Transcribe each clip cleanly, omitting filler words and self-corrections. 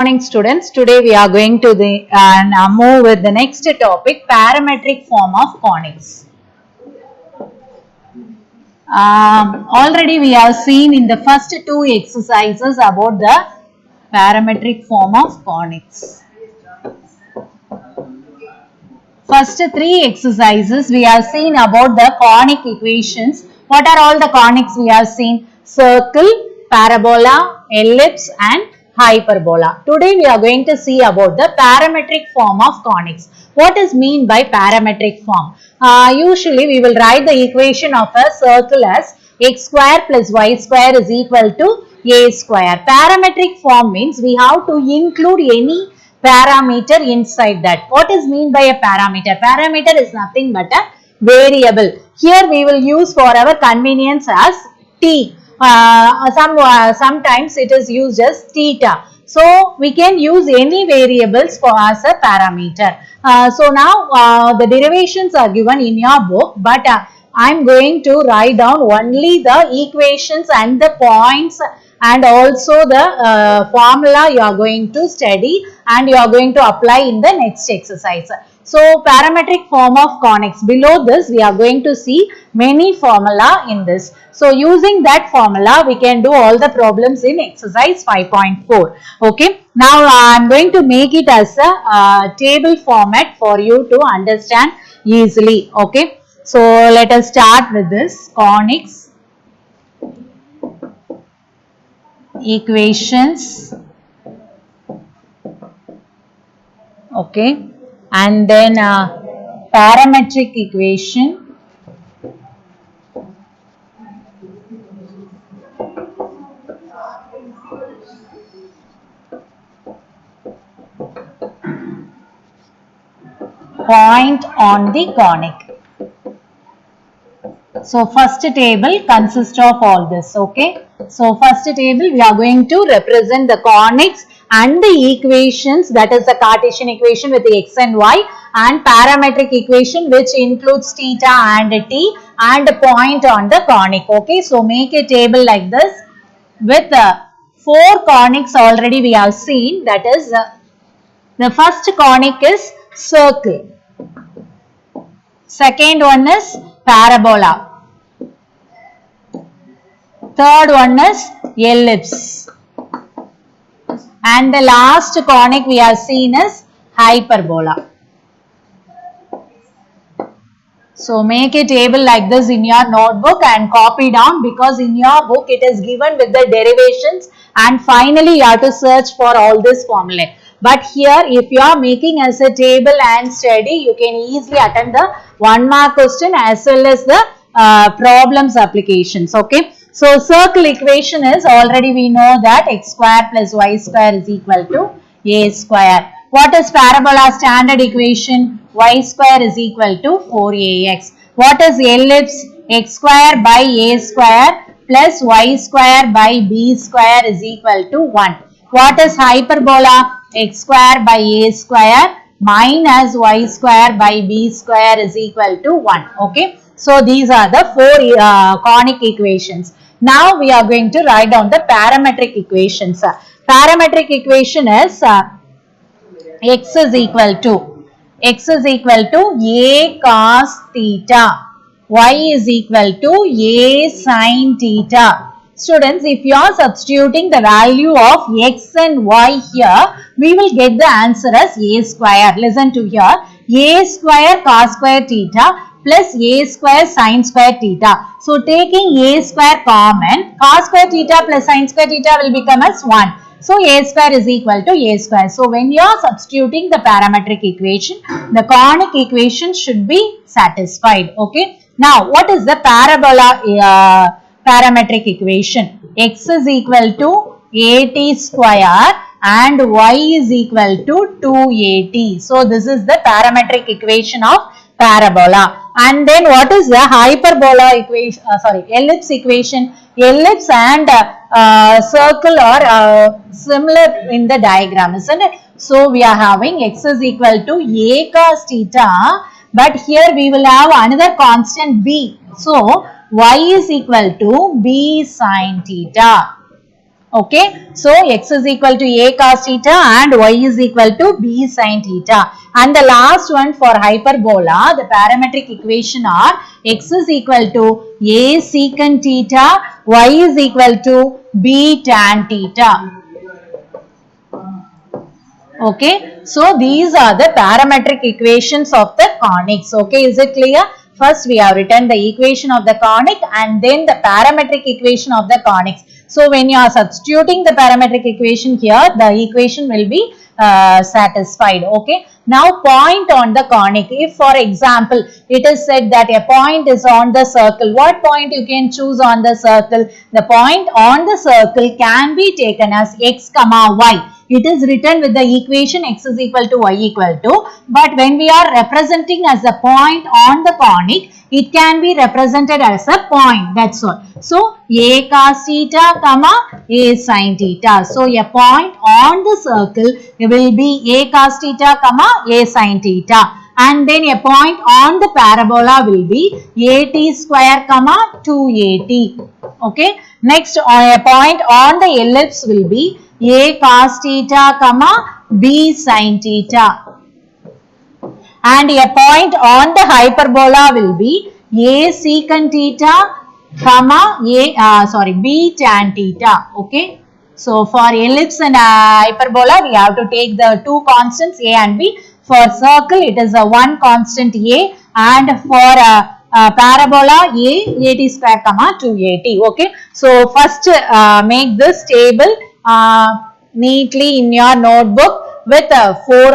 Morning students, today we are going to move with the next topic, parametric form of conics. Already we have seen in the first two exercises about the parametric form of conics. First three exercises we have seen about the conic equations. What are all the conics we have seen? Circle, parabola, ellipse and hyperbola. Today we are going to see about the parametric form of conics. What is mean by parametric form? Usually we will write the equation of a circle as x square plus y square is equal to a square. Parametric form means we have to include any parameter inside that. What is mean by a parameter? Parameter is nothing but a variable. Here we will use for our convenience as t. Sometimes it is used as theta. So we can use any variables for as a parameter. So now the derivations are given in your book, but I am going to write down only the equations and the points and also the formula you are going to study and you are going to apply in the next exercise. So parametric form of conics. Below this we are going to see many formula in this. So using that formula we can do all the problems in exercise 5.4. Okay. Now I am going to make it as a table format for you to understand easily. Okay. So let us start with this conics equations. Okay. And then parametric equation, point on the conic. So first table consists of all this. Okay. So first table we are going to represent the conics and the equations, that is the Cartesian equation with the x and y, and parametric equation which includes theta and t and a point on the conic. Okay. So make a table like this with 4 conics already we have seen, that is the first conic is circle, second one is parabola, third one is ellipse, and the last conic we have seen is hyperbola. So make a table like this in your notebook and copy down, because in your book it is given with the derivations and finally you have to search for all this formulae. But here if you are making as a table and study, you can easily attend the 1 mark question as well as the problems applications. Okay. So circle equation is already we know that x square plus y square is equal to a square. What is parabola standard equation? Y square is equal to 4ax. What is ellipse? X square by a square plus y square by b square is equal to 1. What is hyperbola? X square by a square minus y square by b square is equal to 1. Okay. So these are the 4 conic equations. Now we are going to write down the parametric equations. Parametric equation is x is equal to a cos theta, y is equal to a sin theta. Students, if you are substituting the value of x and y here, we will get the answer as a square. Listen to here, a square cos square theta plus a square sin square theta. So taking a square common, cos square theta plus sin square theta will become as 1. So a square is equal to a square. So when you are substituting the parametric equation, the conic equation should be satisfied. Okay. Now what is the parabola parametric equation? X is equal to at square and y is equal to 2at. So this is the parametric equation of parabola. And then what is the hyperbola equation, ellipse equation? Ellipse and circle are similar in the diagram, isn't it? So we are having x is equal to a cos theta, but here we will have another constant b. So y is equal to b sin theta. Okay, so x is equal to a cos theta and y is equal to b sin theta. And the last one for hyperbola, the parametric equation are x is equal to a secant theta, y is equal to b tan theta. Okay, so these are the parametric equations of the conics. Okay, is it clear? First we have written the equation of the conic and then the parametric equation of the conics. So when you are substituting the parametric equation here, the equation will be satisfied. Okay, now point on the conic. If for example it is said that a point is on the circle, what point you can choose on the circle? The point on the circle can be taken as x comma y. It is written with the equation x is equal to y equal to, but when we are representing as a point on the conic, it can be represented as a point, that's all. So a cos theta comma a sin theta. So a point on the circle will be a cos theta comma a sin theta, and then a point on the parabola will be at square comma 2at. Okay, next a point on the ellipse will be a cos theta comma b sin theta, and a point on the hyperbola will be a secant theta comma b tan theta. Okay, so for ellipse and hyperbola we have to take the two constants a and b. For circle it is a one constant a, and for parabola at square comma 2at. Okay, so first make this table neatly in your notebook with 4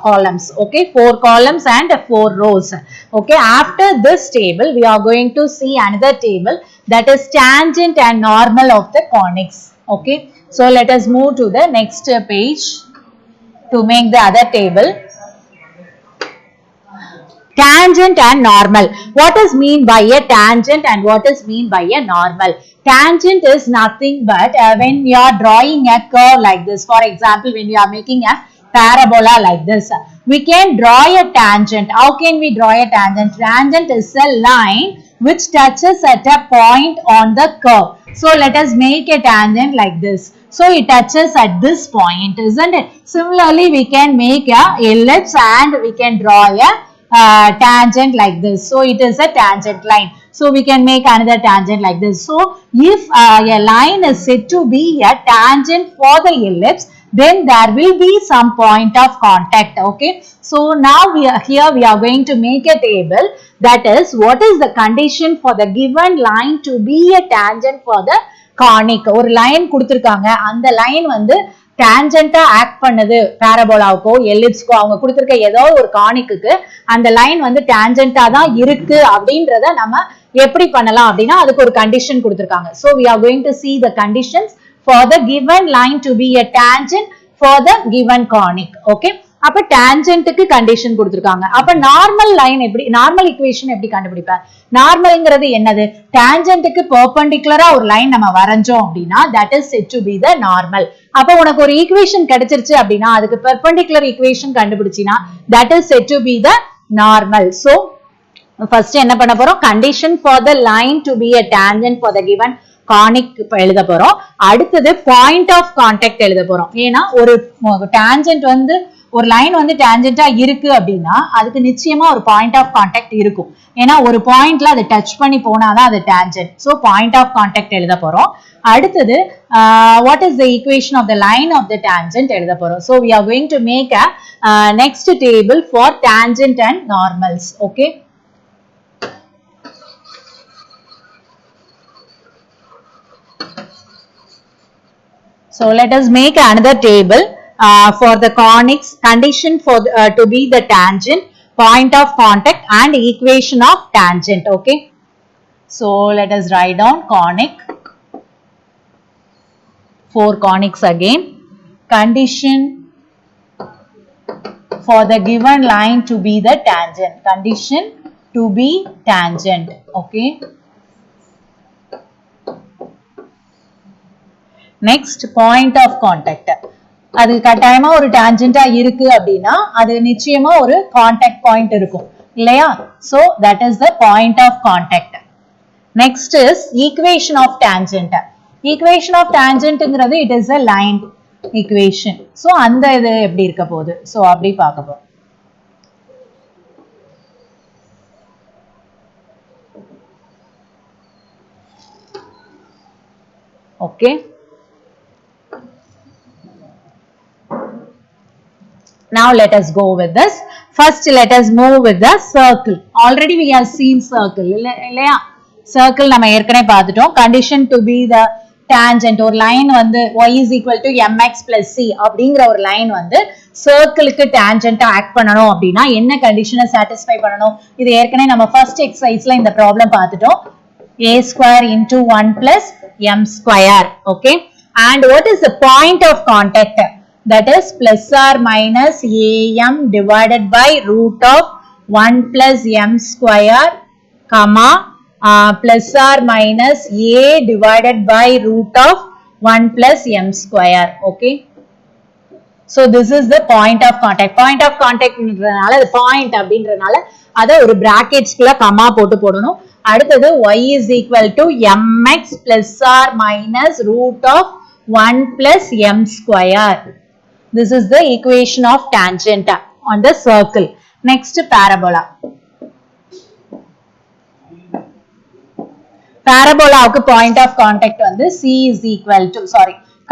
columns. Okay, 4 columns and 4 rows. Okay, after this table we are going to see another table, that is tangent and normal of the conics. Okay, so let us move to the next page to make the other table. Tangent and normal. What is mean by a tangent and what is mean by a normal? Tangent is nothing but when you are drawing a curve like this. For example, when you are making a parabola like this, we can draw a tangent. How can we draw a tangent? Tangent is a line which touches at a point on the curve. So let us make a tangent like this. So it touches at this point, isn't it? Similarly, we can make a ellipse and we can draw a tangent like this. So it is a tangent line. So we can make another tangent like this. So if a line is said to be a tangent for the ellipse, then there will be some point of contact. Okay, so now we are going to make a table, that is what is the condition for the given line to be a tangent for the conic. ஒரு line கொடுத்திருக்காங்க, அந்த line வந்து tangent-ஆ act பண்ணுது parabola-க்கோ ellipse-க்கோ, அவங்க கொடுத்திருக்க ஏதோ ஒரு கானிக்கு அந்த லைன் வந்து tangent-ஆ தான் இருக்கு அப்படின்றத நம்ம எப்படி பண்ணலாம் அப்படினா அதுக்கு ஒரு கண்டிஷன் கொடுத்திருக்காங்க. So we are going to see the conditions for the given line to be a tangent for the given conic. Okay, அப்ப tangent-க்கு கண்டிஷன் கொடுத்திருக்காங்க. அப்ப நார்மல் லைன் எப்படி, நார்மல் ஈக்குவேஷன் எப்படி கண்டுபிடிப்பேன்? நார்மல்ங்கிறது என்னது? tangent-க்கு perpendicular-ஆ ஒரு லைன் நம்ம வரைஞ்சோம் அப்படினா that is said to be the normal. அப்ப உனக்கு ஒரு ஈக்குவேஷன் கிடைச்சிருச்சு அப்படினா அதுக்கு perpendicular equation கண்டுபிடிச்சினா that is said to be the normal. So first என்ன பண்ண போறோம்? condition for the line to be a tangent for the given conic எழுத போறோம். அடுத்தது point of contact எழுத போறோம். ஏனா ஒரு tangent வந்து ஒரு லைன் வந்து tangent-ஆ இருக்கு அப்படினா அதுக்கு நிச்சயமா ஒரு point of contact இருக்கும். ஏனா ஒரு பாயிண்ட்ல அது டச் பண்ணி போனாதான் அது tangent. So point of contact எழுத போறோம். அடுத்தது what is the equation of the line of the tangent எழுத போறோம். So we are going to make a next table for tangent and normals. Okay, so let us make another table for the conics, condition for to be the tangent, point of contact and equation of tangent. Okay, so let us write down conic, 4 conics again. Condition for the given line to be the tangent, condition to be tangent. Okay, next point of contact. அது கட்டாயமா ஒரு tangent-ஆ இருக்கு அப்படினா அது நிச்சயமா ஒரு contact point இருக்கும் இல்லையா? So that is the point of contact. Next is equation of tangent. equation of tangent ங்கிறது it is a line equation. So அந்த இது எப்படி இருக்க போகுது? So அப்படி பார்க்க போறோம். Okay. Now let us go with this. First let us move with the circle. Already we have seen circle. இல்லையா? Circle நம்ம ஏற்கனவே பார்த்துட்டோம். Condition to be the tangent or line வந்து y is equal to mx plus c அப்படிங்கிற ஒரு line வந்து சர்க்கிளுக்கு டேஞ்சென்ட்டா act பண்ணணும் அப்படின்னா என்ன கண்டிஷனை சாட்டிஸ்ஃபை பண்ணணும்? இது ஏற்கனவே நம்ம ஃபர்ஸ்ட் எக்ஸசைஸ்ல இந்த ப்ராப்ளம் பார்த்துட்டோம். a square into 1 plus m square. Okay. And what is the point of contact? That is plus or minus am divided by root of 1 plus m square comma plus or minus a divided by root of 1 plus m square. Okay. So this is the point of contact. Point of contact ன்றனால அது point அப்படின்றனால அத ஒரு brackets குள்ள comma போட்டு போடணும். அடுத்தது y is equal to mx plus or minus root of 1 plus m square. This is the equation of tangent on the circle. Next parabola. Parabolaவுக்கு point of contact வந்து c is equal to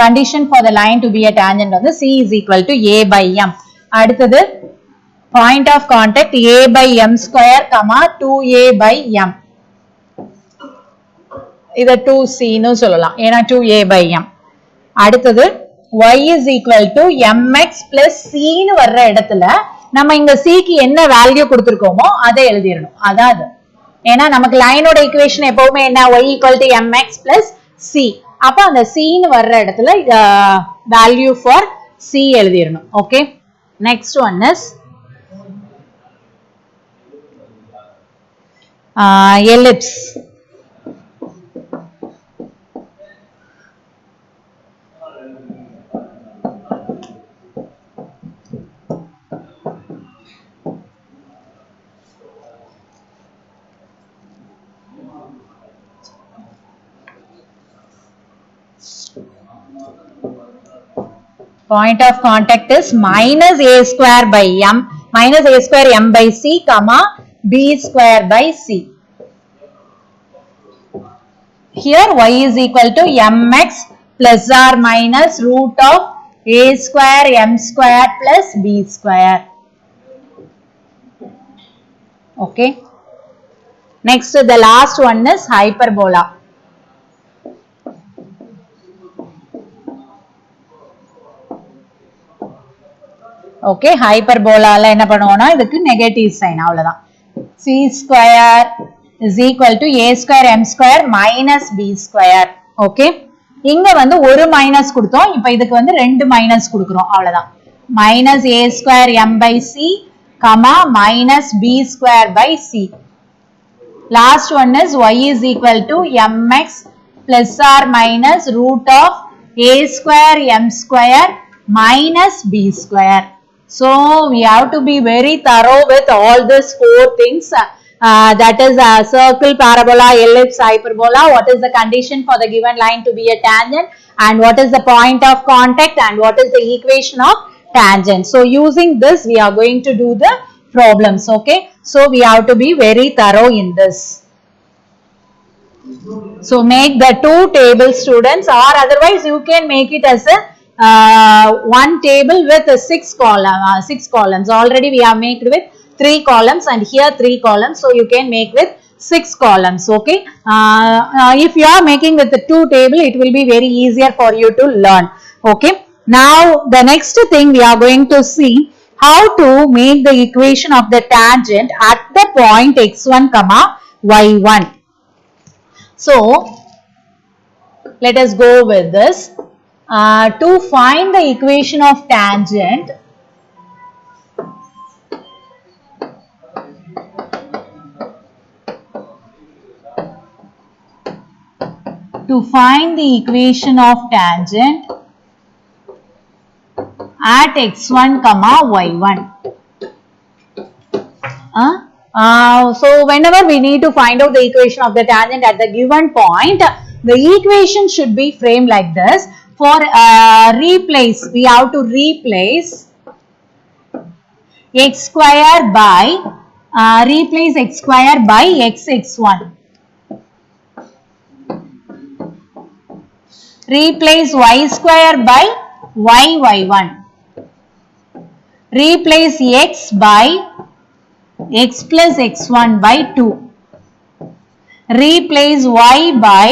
condition for the line to be a tangent வந்து c is equal to a by m. அடுத்தது point of contact a by m square comma 2a by m. இத 2c னு சொல்லலாம் ஏனா 2a by m. அடுத்தது y is equal to mx plus c னு வர்ற இடத்துல நம்ம இங்க c க்கு என்ன வேல்யூ கொடுத்திருக்கோமோ அதை எழுதிரணும். அதாவது ஏனா நமக்கு லைனோட ஈக்குவேஷன் எப்பவுமே என்ன y equal to mx plus c. அப்ப அந்த c னு வர்ற இடத்துல வேல்யூ for c எழுதிரணும். Okay. Next one is ellipse. Point of contact is minus a square by m minus a square m by c comma b square by c. Here y is equal to mx plus or minus root of a square m square plus b square. Okay. Next the last one is hyperbola. Okay, hyperbola ல என்ன பண்ணுவோம்னா இதுக்கு negative sign அவ்வளவுதான். c square is equal to a square m square minus b square. Okay. இங்க வந்து ஒரு minus கொடுத்தோம். இப்போ இதுக்கு வந்து ரெண்டு மைனஸ் கொடுக்கிறோம் அவ்வளவுதான். minus a square m by c comma minus b square by c. Last one is y is equal to mx plus or minus root of a square m square minus b square. So we have to be very thorough with all these four things. That is circle, parabola, ellipse, hyperbola. What is the condition for the given line to be a tangent, and what is the point of contact, and what is the equation of tangent. So using this we are going to do the problems. Okay. So we have to be very thorough in this. So make the two tables, students, or otherwise you can make it as a one table with six columns. Already we have made with 3 columns and here 3 columns. So you can make with 6 columns. Okay. If you are making with the 2 table, it will be very easier for you to learn. Okay. Now the next thing we are going to see how to make the equation of the tangent at the point x1 comma y1. So let us go with this. To find the equation of tangent, at x1 comma y1. So whenever we need to find out the equation of the tangent at the given point, The equation should be framed like this. For replace, we have to replace x square by replace x square by x1. Replace y square by y1. Replace x by x plus x1 by 2. Replace y by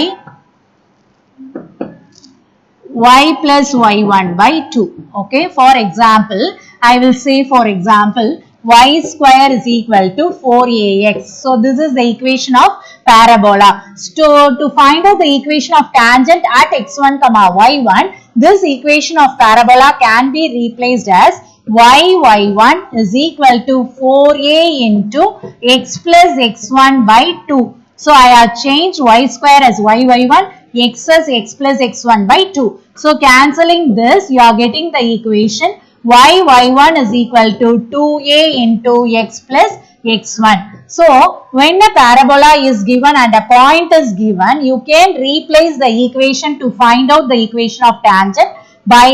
y plus y1 by 2. Okay, for example, I will say for example, y square is equal to 4ax. So this is the equation of parabola. So to find out the equation of tangent at x1 comma y1, this equation of parabola can be replaced as y1 is equal to 4a into x plus x1 by 2. So I have changed y square as y1, x as x plus x1 by 2. So cancelling this, you are getting the equation y1 is equal to 2a into x plus x1. So when a parabola is given and a point is given, you can replace the equation to find out the equation of tangent by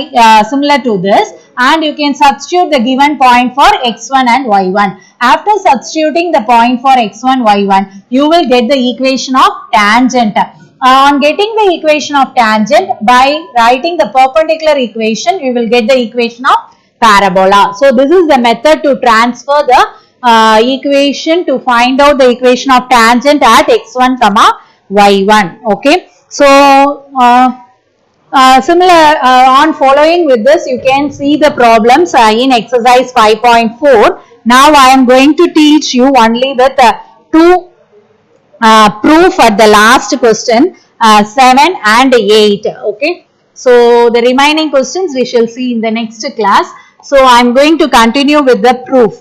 similar to this, and you can substitute the given point for x1 and y1. After substituting the point for x1, y1, you will get the equation of tangent. On getting the equation of tangent, by writing the perpendicular equation, you will get the equation of parabola. So this is the method to transfer the equation to find out the equation of tangent at x1 comma y1. Okay. So similar on following with this, you can see the problems in exercise 5.4. Now I am going to teach you only with two proof at the last question, 7 and 8. Okay. So the remaining questions we shall see in the next class. So I am going to continue with the proof.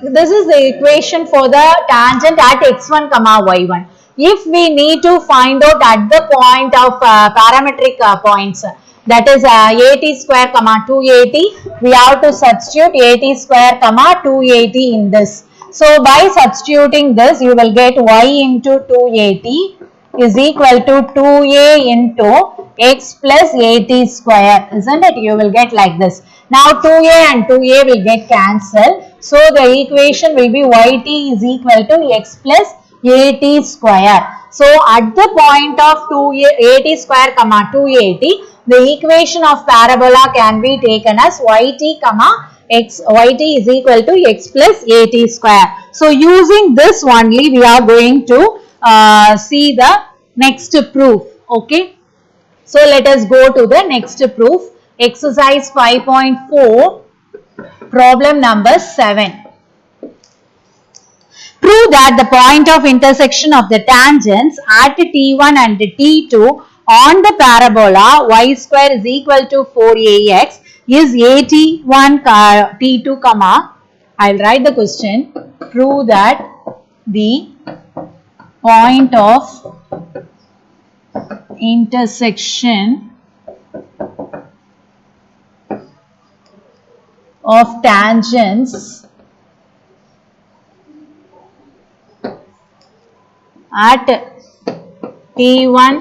This is the equation for the tangent at x1 comma y1. If we need to find out at the point of parametric points, that is 80 square comma 280, we have to substitute 80 square comma 280 in this. So by substituting this, you will get y into 280 is equal to 2a into x plus 80 square, isn't it? You will get like this. Now 2a and 2a will get cancelled. So the equation will be yt is equal to x plus 80 square. So at the point of 80 square comma 280, the equation of parabola can be taken as yt comma yt is equal to x plus 80 square. So using this only, we are going to see the next proof. Okay. So let us go to the next proof. Exercise 5.4, problem number 7. Prove that the point of intersection of the tangents at T1 and T2 on the parabola y square is equal to 4ax is at1 T2 comma. I will write the question. Prove that the point of intersection of tangents at T1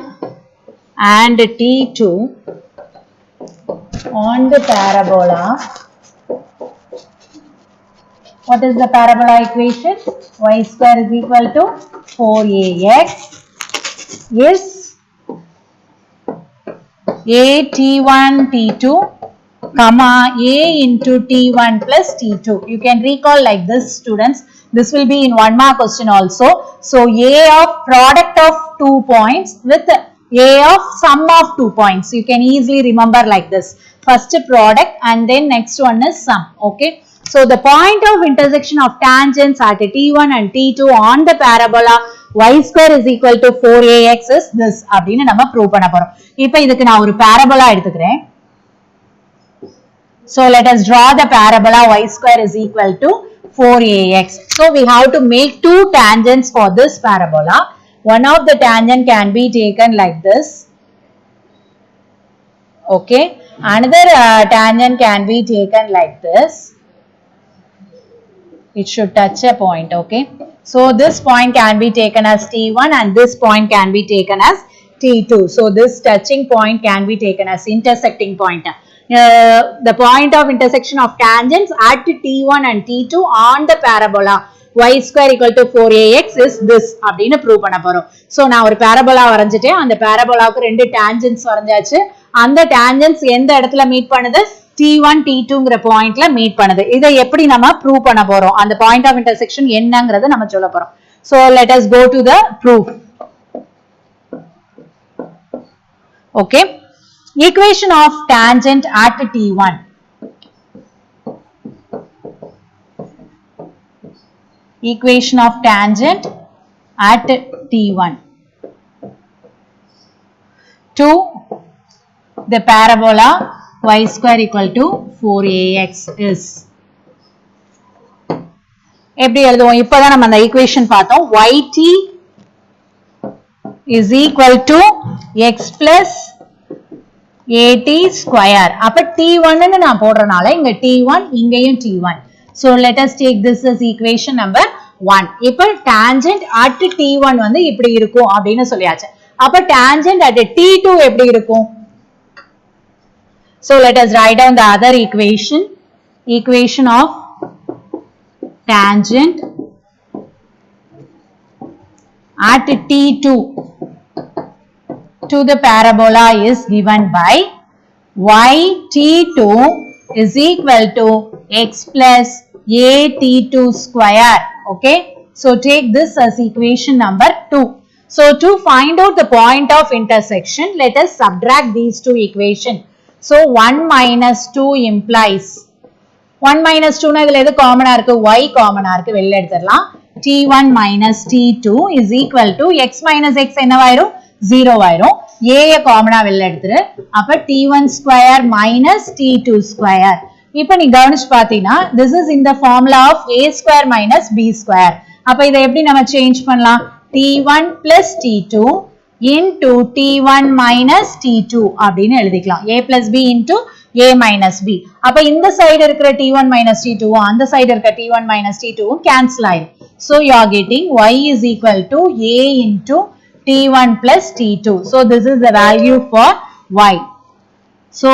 and T2 on the parabola. What is the parabola equation? Y square is equal to 4ax is a T1 T2 comma a into T1 plus T2. You can recall like this, students. This will be in 1 mark question also. So a of product of 2 points with a of sum of 2 points. You can easily remember like this. First product and then next one is sum. Okay. So the point of intersection of tangents at T1 and T2 on the parabola y square is equal to 4ax is this அப்படின்னு நம்ம prove பண்ண போறோம். இப்போ இதுக்கு நான் ஒரு parabola எடுத்துக்கிறேன். So let us draw the parabola y square is equal to 4ax. So we have to make two tangents for this parabola. One of the tangent can be taken like this. Okay. Another tangent can be taken like this. It should touch a point, okay? So this point can be taken as T1 and this point can be taken as T2. So this touching point can be taken as intersecting point. The point of intersection of tangents at T1 and T2 on the parabola y square equal to 4ax is this அப்படின்னு prove பண்ண போறோம். So நான் ஒரு parabola வரைஞ்சிட்டேன். அந்த பேரபோலாவுக்கு 2 tangents வரைஞ்சாச்சு. அந்த tangents எந்த இடத்துல meet பண்ணுது? T1 T2ங்கிற பாயிண்ட்ல மீட் பண்ணுது. இதை எப்படி நம்ம ப்ரூவ் பண்ண போறோம்? அந்த பாயிண்ட் ஆஃப் இன்டர்செக்ஷன் என்னங்கறத நம்ம சொல்ல போறோம். So let us go to the proof. Okay. Equation of tangent at T1. Equation of tangent at T1. To the parabola y square equal to 4ax is. எப்படி எழுதுவோம்? இப்பதான் நம்ம அந்த ஈக்குவேஷன் பார்த்தோம். yt is equal to x plus at square. அப்ப t1 ன்னு நான் போடுறனால இங்க t1 இங்கேயும் t1. So let us take this as equation number 1. இப்ப tangent at t1 வந்து இப்படி இருக்கும் அப்படின்னு சொல்லியாச்சு. அப்ப tangent at t2 எப்படி இருக்கும்? So let us write down the other equation. Equation of tangent at T2 to the parabola is given by yt2 is equal to x plus at2 square. Okay. So take this as equation number 2. So to find out the point of intersection, let us subtract these two equations. So 1 minus 2 implies 1 minus 2 இதுல எது காமனா இருக்கு? y காமனா இருக்கு. வெளில எடுத்துறலாம். t1 minus t2 is equal to x minus x என்னவாயிரும்? 0 ஆயிரும். a ய காமனா வெளில எடுத்துரு. அப்ப t1 square minus t2 square. இப்போ நீ கவனிச்சு பாத்தீனா this is in the formula of a square minus b square. அப்ப இதை எப்படி நம்ம சேஞ்ச் பண்ணலாம்? t1 plus t2 into t1 minus t2 அப்படின்னு எழுதிக்கலாம். a plus b into a minus b. அப்ப இந்த சைடு இருக்கிற t1 minus t2 அந்த சைடு இருக்கிற t1 minus t2 cancel ஆயிடும். So you are getting y is equal to a into t1 plus t2. So this is the value for y. So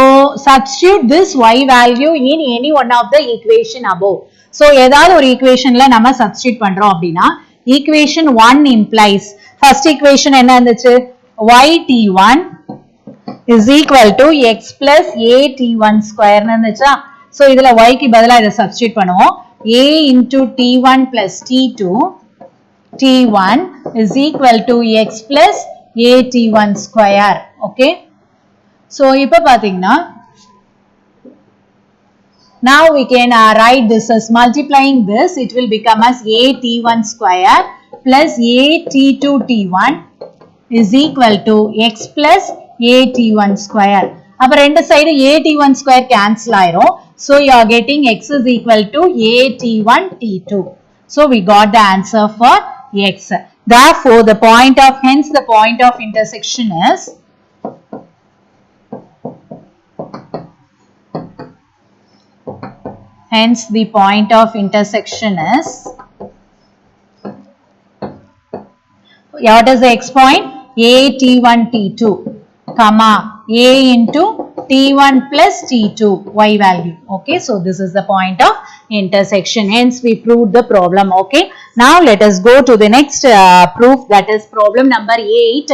substitute this y value in any one of the equation above. So ஏதாவது ஒரு equationல நம்ம substitute பண்றோம் அப்படின்னா equation 1 implies first equation என்ன இருந்துச்சு? yt1 is equal to x plus at1 square இருந்துச்சா? So இதுல y க்கு பதிலா இத substitute பண்ணுவோம். a into t1 plus t2 t1 is equal to x plus at1 square. Okay. So இப்ப பாத்தீங்கன்னா now we can write this as multiplying this it will become as at1 square plus at2 t1 is equal to x plus at1 square. அப்ப ரெண்டு side at1 square cancel ஆயிரும். So you are getting x is equal to at1 t2. So we got the answer for x. Therefore the point of hence the point of intersection is hence the point of intersection is what is the x point? at1 t2 comma a into t1 plus t2 y value. Okay, so this is the point of intersection. Hence we proved the problem. Okay, now let us go to the next proof, that is problem number 8.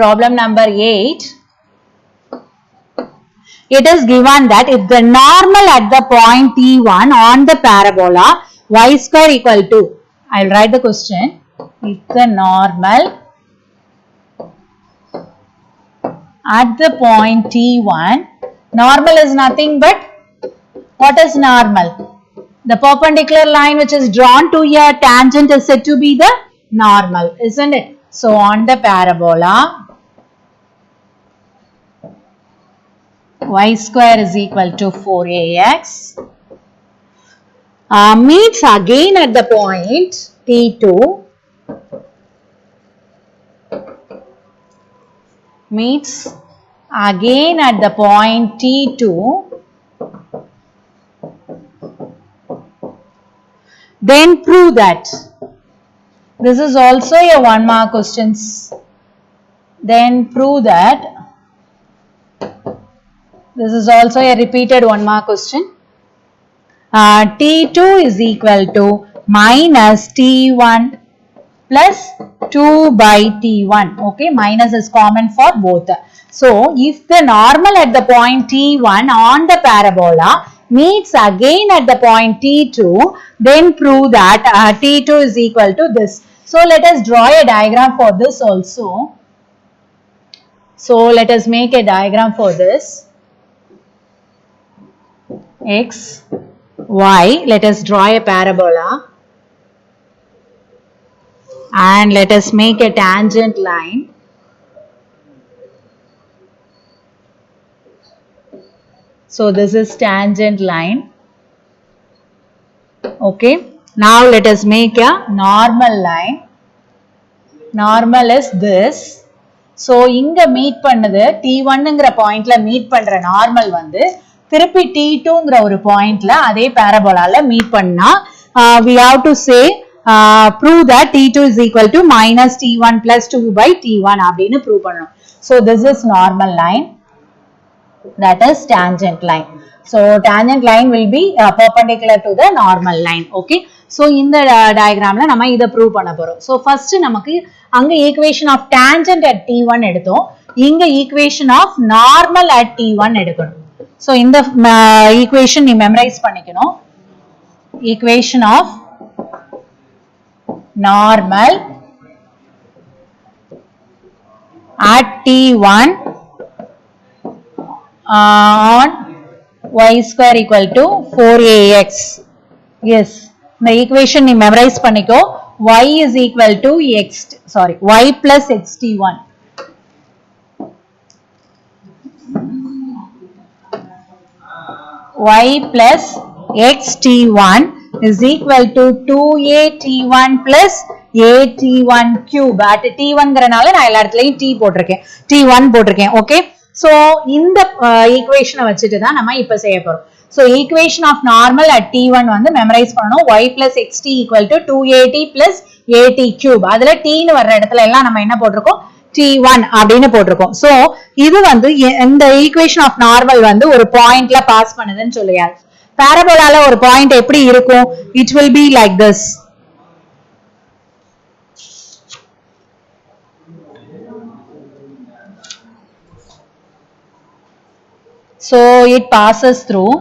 Problem number 8. It is given that if the normal at the point T1 on the parabola y square equal to, I will write the question, if the normal at the point T1, normal is nothing but, what is normal? The perpendicular line which is drawn to a tangent is said to be the normal, isn't it? So on the parabola y square is equal to 4ax meets again at the point T2 meets again at the point T2 then prove that. This is also a 1 mark questions. Then prove that. This is also a repeated 1 mark question. T2 is equal to minus T1 plus 2 by T1. Okay, minus is common for both. So if the normal at the point T1 on the parabola meets again at the point T2, then prove that T2 is equal to this. So let us draw a diagram for this also. So let us make a diagram for this. X, Y, let us draw a parabola and let us make a tangent line. So this is tangent line. Okay, now let us make a normal line. Normal is this. So inga meet பண்ணது T1 ங்கற பாயிண்ட்ல meet பண்ற normal வந்து திருப்பி T2 ங்கற ஒரு பாயிண்ட்ல அதே பாராபோலால meet பண்ணா we have to say prove that T2 is equal to minus T1 plus 2 by T1 அப்படினு prove பண்ணனும். So this is normal line, that is tangent line. So tangent line will be perpendicular to the normal line. Okay, so இந்த diagramல நம்ம இத prove பண்ண போறோம். So first நமக்கு அங்க equation of tangent at T1 எடுத்தோம், இங்க equation of normal at T1 எடுக்கணும். So இந்த equation நீ memorize பண்ணிக்கணும். Equation of normal at T1 on y square equal to 4ax. Yes, the equation நீ memorize பண்ணிக்கோ. Y is equal to y plus xt1. Y plus xt1 is equal to 2at1 plus at1 cube. At t1 ங்கறனால நான் எல்லா இடத்துலயும் t போட்டுருக்கேன், t1 போட்டுருக்கேன். Okay, so இந்த equation வச்சிட்டு தான் நம்ம இப்ப செய்ய போறோம். So equation of normal at T1 வந்து memorize பண்ணனும். Y plus xt equal to 2at plus at cube. அதுல t ன்னு வர்ற இடத்துல எல்லாம் நம்ம என்ன போட்டுருக்கோம், T1 அப்படினு போட்டுருக்கோம். So இது வந்து இந்த equation of normal வந்து ஒரு பாயிண்ட்ல பாஸ் பண்ணுதுன்னு சொல்லியாச்சு. பாராபோலால ஒரு பாயிண்ட் எப்படி இருக்கும், it will be like this. So it passes through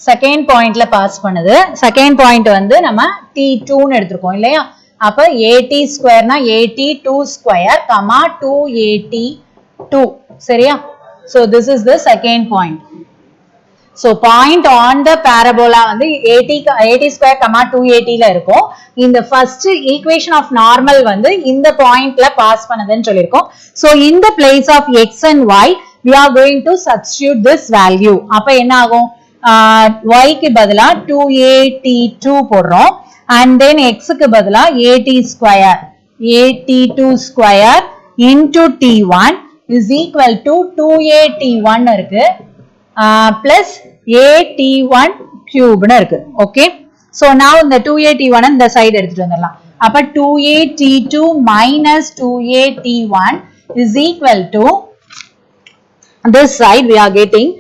second பாயிண்ட்ல பாஸ் பண்ணுது. செகண்ட் பாயிண்ட் வந்து நம்ம T2 ன்னு எடுத்துறோம் இல்லையா, அப்ப AT ஸ்கொயர்னா AT2 ஸ்கொயர், 2AT2. சரியா? So this is the second point. So point on the parabola வந்து AT square, 2AT ல இருக்கும். இந்த first equation of normal வந்து இந்த பாயிண்ட்ல பாஸ் பண்ணுதுன்னு சொல்லிருக்கோம். So in the place of x and y we are going to substitute this value. அப்ப என்ன ஆகும், y க்கு பதிலா 2at2 போடுறோம், and then x க்கு பதிலா at square, at2 square into t1 is equal to 2at1 இருக்கு plus at1 cube ன்னு இருக்கு. Okay, so now இந்த 2at1 இந்த சைடு எடுத்துட்டு வந்துடலாம். அப்ப 2at2 minus 2at1 is equal to this side we are getting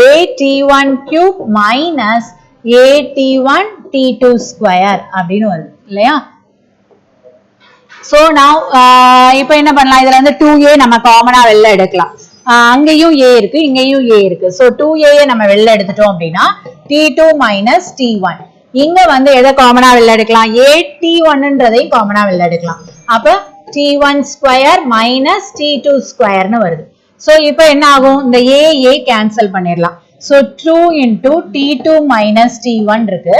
at1 cube minus at1 t2 square அப்படின்னு வருது இல்லையா. So now இப்போ என்ன பண்ணலாம், இதுல இருந்து 2a நம்ம காமனா வெளில எடுக்கலாம். அங்கேயும் a இருக்கு, இங்கேயும் a இருக்கு. So 2a நம்ம வெளில எடுத்துட்டோம் அப்படின்னா t2 minus t1. இங்க வந்து எதை காமனா வெளில எடுக்கலாம், at1ன்றதை காமனா வெளில எடுக்கலாம். அப்ப t1 square minus t2 square ன்னு வருது. So இப்போ என்ன ஆகும், இந்த a கேன்சல் பண்ணிடலாம். So 2 into t2 minus t1 இருக்கு,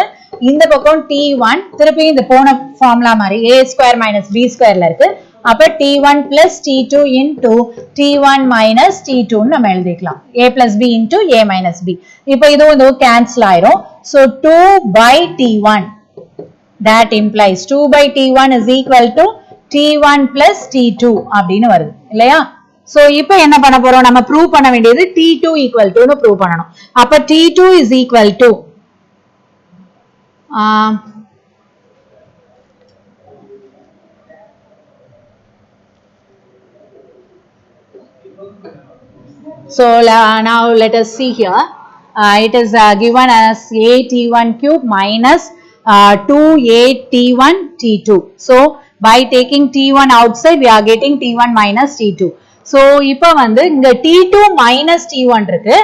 இந்த பக்கம் t1 திருப்பி இந்த போன ஃபார்முலா மாதிரி a square minus b squareல இருக்கு. அப்ப t1 plus t2 into t1 minus t2 நம்ம எழுதிக்கலாம், a plus b into a minus b. இப்போ இதுவும் கேன்சல் ஆயிரும். So 2 by t1, that implies 2 by t1 is equal to t1 plus t2 அப்படின்னு வருது இல்லையா. So இப்போ என்ன பண்ண போறோம், நம்ம ப்ரூவ் பண்ண வேண்டியது T2 equal to னு ப்ரூவ் பண்ணணும். அப்ப T2 is equal to so now let us see here. It is given as AT1 cube minus 2AT1 T2. So by taking T1 outside we are getting T1 minus T2. So இப்போ வந்து இங்க T2 minus T1 இருக்கு,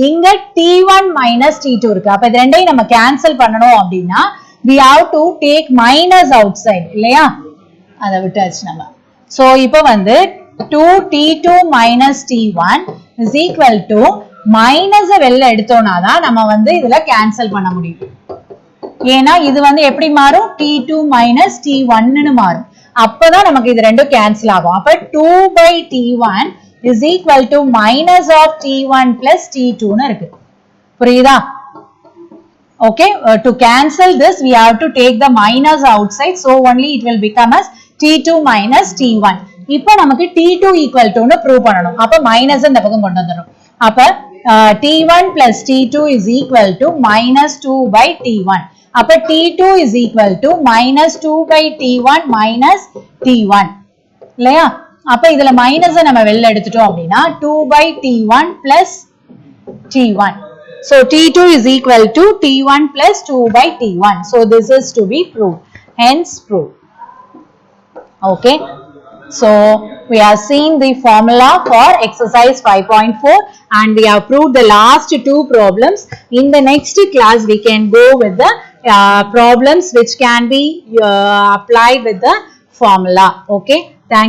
இங்க T1 minus T2 இருக்கு. அப்ப இது ரெண்டையும் நம்ம கேன்சல் பண்ணனும் அப்படினா we have to take minus outside இல்லையா, அத விட்டாச்சு நம்ம. So இப்போ வந்து 2T2 minus T1 is equal to minus வெளில எடுத்தோம்னா தான் நம்ம வந்து இதுல கேன்சல் பண்ண முடியும். ஏனா இது வந்து எப்படி மாறும், T2 minus T1 ன்னு மாறும். அப்பதான் நமக்கு இது ரெண்டும் கேன்சல் ஆகும். அப்ப 2 by T1 is equal to minus of T1 plus T2 ன்னு இருக்கு. புரியுதா? Okay, to cancel this we have to take the minus outside, so only it will become as T2 minus T1. இப்போ நமக்கு T2 equal to ன்னு prove பண்ணனும். அப்ப minus இந்த பக்கம் கொண்டு வந்துரும். அப்ப T1 plus T2 is equal to minus 2 by T1. அப்ப T2 is equal to minus 2 by T1 minus T1 இல்லையா. அப்ப இதுல மைனஸ் நம்ம வெளில எடுத்துட்டோம் அப்படின்னா 2 by T1 plus T1. So T2 is equal to T1 plus 2 by T1. So this is to be proved. Hence proved. Okay. So we have seen the formula for exercise 5.4 and we have proved the last two problems. In the next class we can go with the problems which can be applied with the formula. Okay. Thank you.